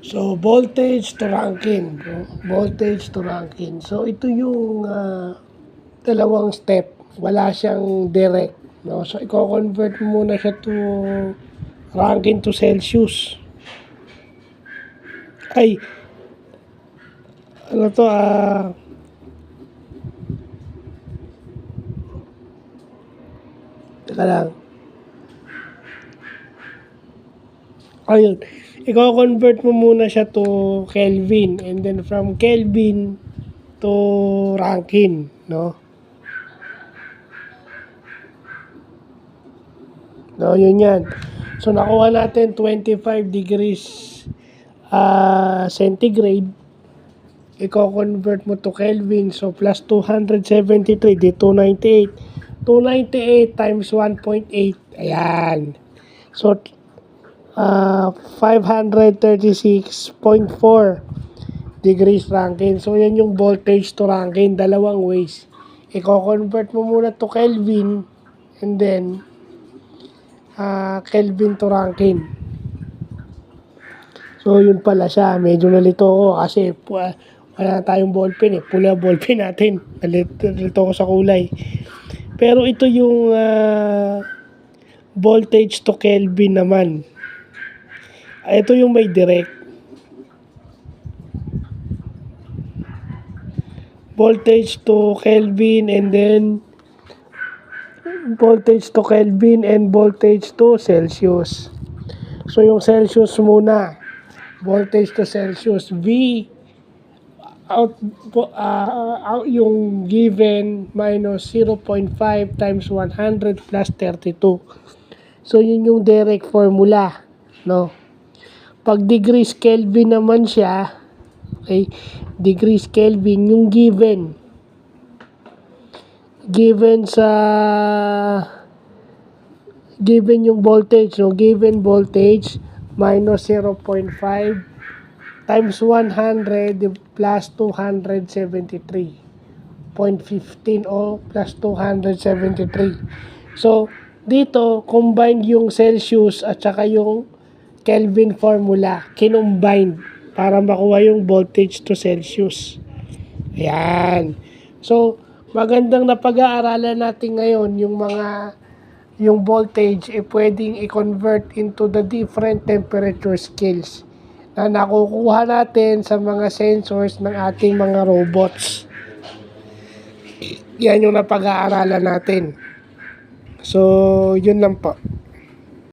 So, voltage to Rankine, bro. Voltage to Rankine. So, ito yung dalawang step. Wala siyang direct. No? So, i-convert mo muna siya to Rankine to Celsius. Ay, ano to, teka lang. Ayun. I-convert mo muna siya to Kelvin. And then from Kelvin to Rankine, no? No, yun yan. So, nakuha natin 25 degrees centigrade. I-convert mo to Kelvin. So, plus 273, di 298. 298 times 1.8. Ayan. So, 536.4 degrees Rankine. So, yan yung voltage to Rankine. Dalawang ways. I-convert mo muna to Kelvin and then Kelvin to Rankine. So, yun pala siya. Medyo nalito ako kasi wala tayong ballpen eh. Pula ballpen natin. Nalito ako sa kulay. Pero ito yung voltage to Kelvin naman. Ito yung may direct. Voltage to Kelvin and then voltage to Kelvin and voltage to Celsius. So yung Celsius muna. Voltage to Celsius. V out yung given minus 0.5 times 100 plus 32. So yun yung direct formula, no? Pag degrees Kelvin naman siya, okay, degrees Kelvin yung given given yung voltage, no? Given voltage minus 0.5 times 100 plus 273.15 o plus 273. So, dito, combined yung Celsius at saka yung Kelvin formula. Kinombine para makuha yung voltage to Celsius. Ayan. So, magandang napag-aaralan natin ngayon yung voltage pwedeng i-convert into the different temperature scales na nakukuha natin sa mga sensors ng ating mga robots. Yan yung napag-aaralan natin. So, yun lang po.